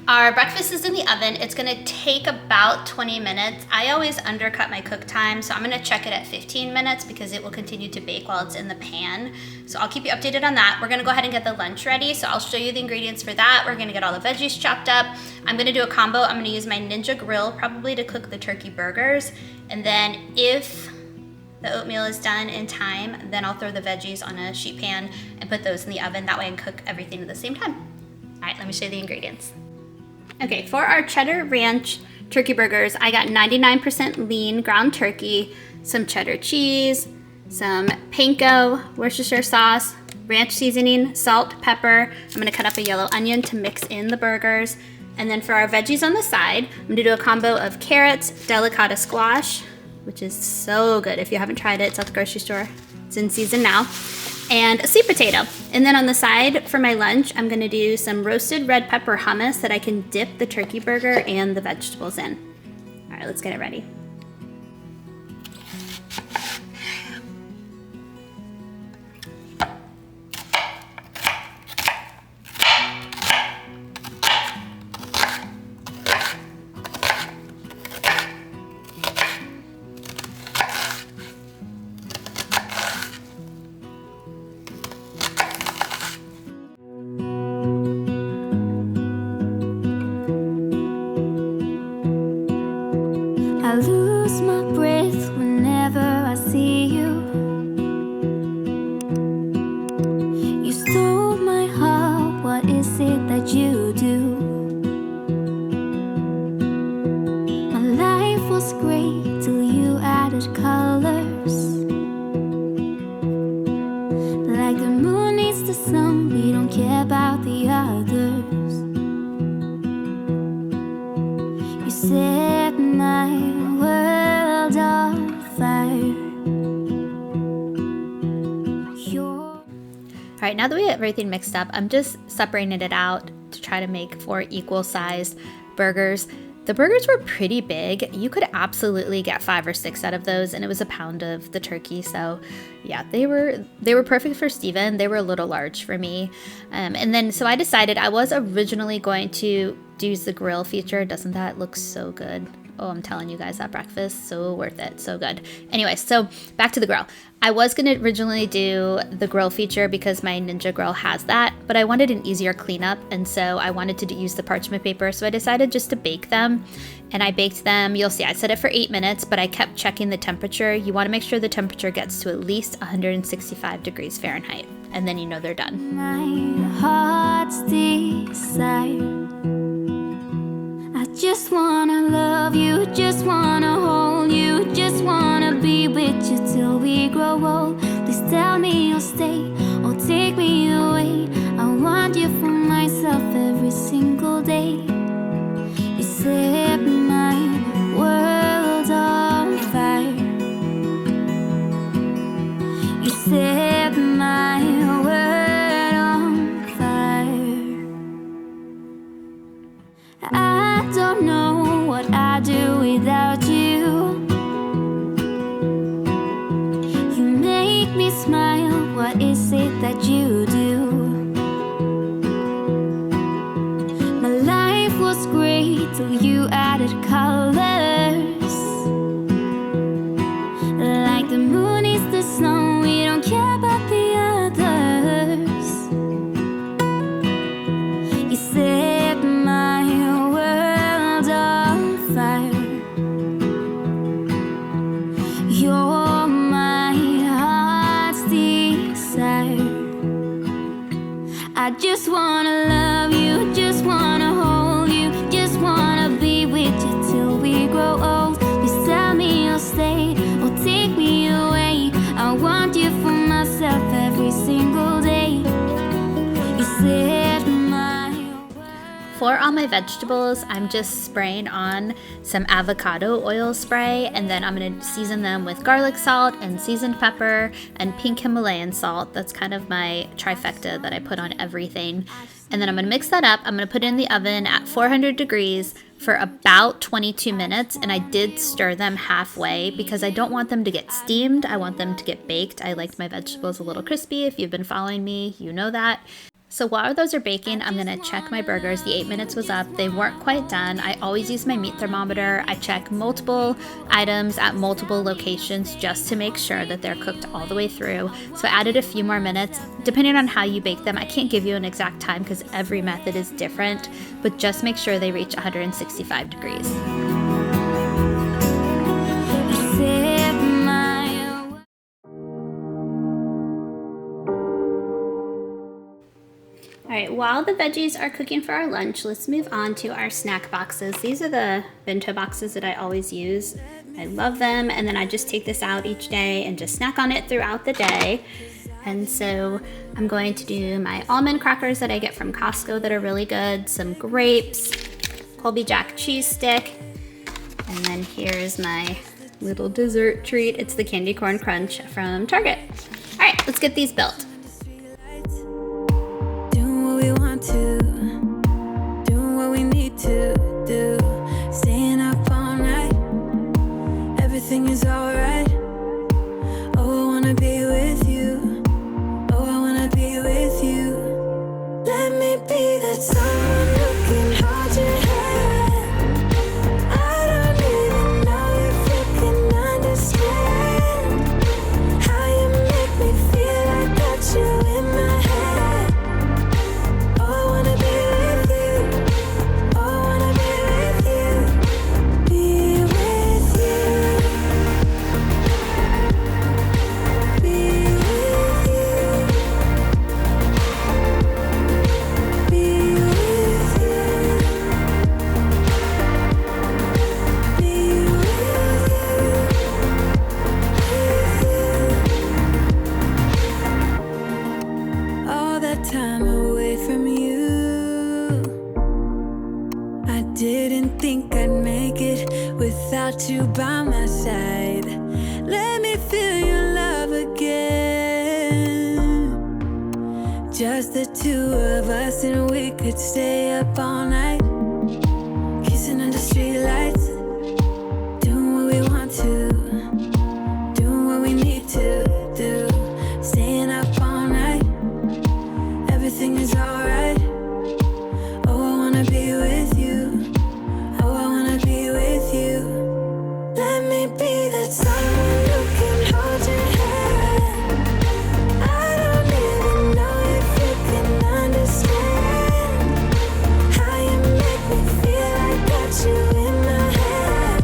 Speaker 1: Our breakfast is in the oven. It's gonna take about 20 minutes. I always undercut my cook time, so I'm gonna check it at 15 minutes because it will continue to bake while it's in the pan. So I'll keep you updated on that. We're gonna go ahead and get the lunch ready. So I'll show you the ingredients for that. We're gonna get all the veggies chopped up. I'm gonna do a combo. I'm gonna use my Ninja Grill probably to cook the turkey burgers. And then if the oatmeal is done in time, then I'll throw the veggies on a sheet pan and put those in the oven. That way I can cook everything at the same time. All right, let me show you the ingredients. Okay, for our cheddar ranch turkey burgers. I got 99% lean ground turkey, some cheddar cheese, some panko, Worcestershire sauce, ranch seasoning, salt, pepper. I'm gonna cut up a yellow onion to mix in the burgers. And then for our veggies on the side, I'm gonna do a combo of carrots, delicata squash, which is so good. If you haven't tried it, it's at the grocery store. It's in season now. And a sweet potato. And then on the side for my lunch, I'm gonna do some roasted red pepper hummus that I can dip the turkey burger and the vegetables in. All right, let's get it ready.
Speaker 4: I lose my breath whenever I see you. You stole my heart, what is it that you do? My life was great till you added colors. Like the moon needs the sun, we don't care about the others. You set my world on fire.
Speaker 1: All right, now that we have everything mixed up, I'm just separating it out to try to make 4 equal sized burgers. The burgers were pretty big. You could absolutely get 5 or 6 out of those, and it was a pound of the turkey. So yeah, they were perfect for Steven. They were a little large for me. And then so I decided I was originally going to use the grill feature. Doesn't that look so good? Oh, I'm telling you guys, that breakfast, so worth it, so good. Anyway, so back to the grill. I was gonna originally do the grill feature because my Ninja Grill has that, but I wanted an easier cleanup, and so I wanted to use the parchment paper, so I decided just to bake them. And I baked them, you'll see, I set it for 8 minutes, but I kept checking the temperature. You wanna make sure the temperature gets to at least 165 degrees Fahrenheit, and then you know they're done.
Speaker 4: My heart's desire. I just wanna love you, just wanna hold you, just wanna be with you till we grow old. Please tell me you'll stay or take me away. I want you for myself every single day. You set my world on fire. You set my world on fire. I don't know what I'd do without you. You make me smile, what is it that you do? My life was great till you added colors. Like the moon is the snow, we don't care about the others. You set my world on fire. You're my heart's desire. I just wanna love you, just wanna hold you, just wanna be with you till we grow old. Please tell me you'll stay or take me away. I want you for myself every single day. You set my
Speaker 1: For all my vegetables, I'm just spraying on some avocado oil spray, and then I'm gonna season them with garlic salt and seasoned pepper and pink Himalayan salt. That's kind of my trifecta that I put on everything. And then I'm gonna mix that up. I'm gonna put it in the oven at 400 degrees for about 22 minutes, and I did stir them halfway because I don't want them to get steamed. I want them to get baked. I like my vegetables a little crispy. If you've been following me, you know that. So while those are baking, I'm gonna check my burgers. The 8 minutes was up. They weren't quite done. I always use my meat thermometer. I check multiple items at multiple locations just to make sure that they're cooked all the way through. So I added a few more minutes. Depending on how you bake them, I can't give you an exact time because every method is different, but just make sure they reach 165 degrees.
Speaker 4: You set my
Speaker 1: All right, while the veggies are cooking for our lunch, let's move on to our snack boxes. These are the bento boxes that I always use. I love them, and then I just take this out each day and just snack on it throughout the day. And so I'm going to do my almond crackers that I get from Costco that are really good, some grapes, Colby Jack cheese stick, and then here's my little dessert treat. It's the candy corn crunch from Target. All right, let's get these built.
Speaker 4: Doing what we want to, doing what we need to do, staying up all night, everything is alright. Oh, I wanna be with you, oh, I wanna be with you. Let me be that someone who can hold your hand. I don't even know if you can understand how you make me feel. I got you in my head. Oh, I wanna be with you, oh, I wanna be with you, be with you, be with you, be with you, be with you. All that time away from you, I didn't think I'd make it without you by my side. Let me feel your love again. Just the two of us, and we could stay up all night, kissing under streetlights, doing what we want to, doing what we need to do, staying up all night, everything is alright. Oh, I wanna be with you, oh, I wanna be with you. Let me be that someone who can hold your hand. I don't even know if you can understand how you make me feel. I got you in my head.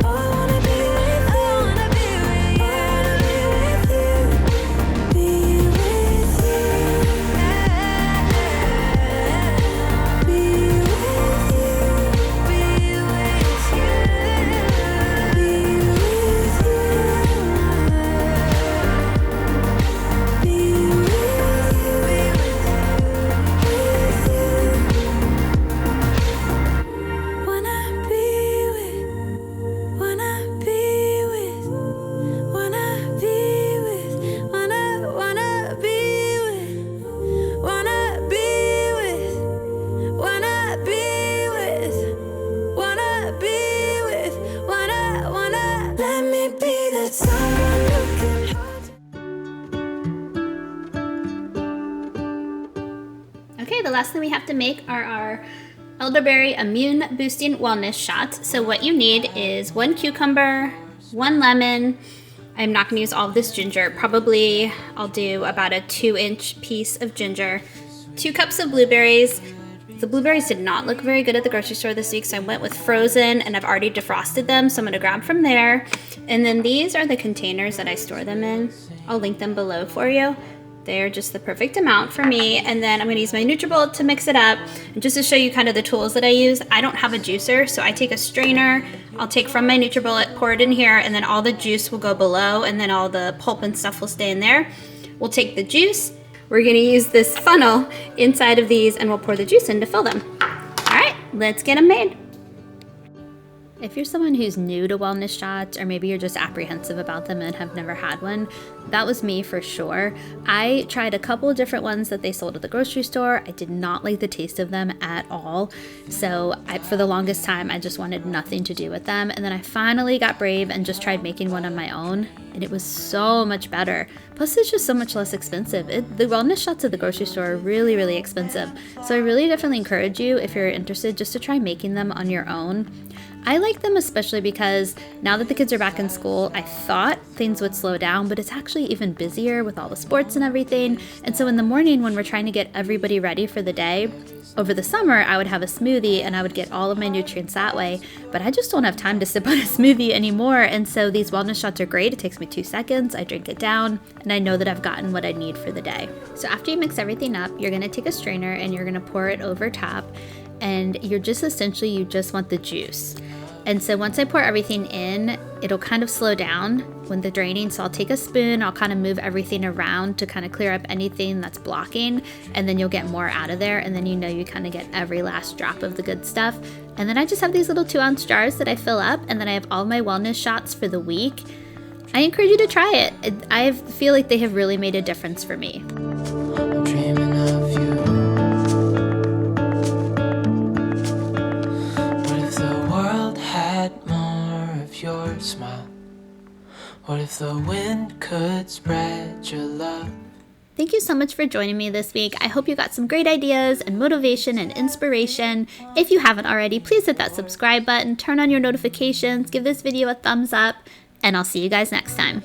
Speaker 4: Oh, I wanna be with you, I wanna be with you, I wanna be with you, be with you, be with you, be with you, be with you. Wanna be with, wanna be with, wanna be with, wanna be with, wanna be with, wanna be with, wanna be with, wanna. Let me be that someone who can hold you.
Speaker 1: Okay, the last thing we have to make are our elderberry immune boosting wellness shots. So what you need is 1 cucumber, 1 lemon. I'm not going to use all of this ginger. Probably I'll do about a 2-inch piece of ginger, 2 cups of blueberries. The blueberries did not look very good at the grocery store this week, so I went with frozen, and I've already defrosted them, so I'm going to grab from there. And then these are the containers that I store them in. I'll link them below for you. They're just the perfect amount for me. And then I'm going to use my NutriBullet to mix it up. And just to show you kind of the tools that I use, I don't have a juicer, so I take a strainer. I'll take from my NutriBullet, pour it in here, and then all the juice will go below, and then all the pulp and stuff will stay in there. We'll take the juice. We're going to use this funnel inside of these, and we'll pour the juice in to fill them. All right, let's get them made. If you're someone who's new to wellness shots, or maybe you're just apprehensive about them and have never had one, that was me for sure. I tried a couple of different ones that they sold at the grocery store. I did not like the taste of them at all. So for the longest time, I just wanted nothing to do with them. And then I finally got brave and just tried making one on my own. And it was so much better. Plus, it's just so much less expensive. The wellness shots at the grocery store are really, really expensive. So I really definitely encourage you, if you're interested, just to try making them on your own. I like them especially because now that the kids are back in school, I thought things would slow down, but it's actually even busier with all the sports and everything. And so in the morning when we're trying to get everybody ready for the day, over the summer I would have a smoothie and I would get all of my nutrients that way, but I just don't have time to sip on a smoothie anymore. And so these wellness shots are great. It takes me 2 seconds, I drink it down, and I know that I've gotten what I need for the day. So after you mix everything up, you're gonna take a strainer and you're gonna pour it over top, and you just want the juice. And so once I pour everything in, it'll kind of slow down when the draining. So I'll take a spoon, I'll kind of move everything around to kind of clear up anything that's blocking, and then you'll get more out of there. And then you know you kind of get every last drop of the good stuff. And then I just have these little 2-ounce jars that I fill up, and then I have all my wellness shots for the week. I encourage you to try it. I feel like they have really made a difference for me.
Speaker 3: I'm dreaming of you. What if the world had more of your smile? What if the wind could spread your love?
Speaker 1: Thank you so much for joining me this week. I hope you got some great ideas and motivation and inspiration. If you haven't already, please hit that subscribe button, turn on your notifications, give this video a thumbs up, and I'll see you guys next time.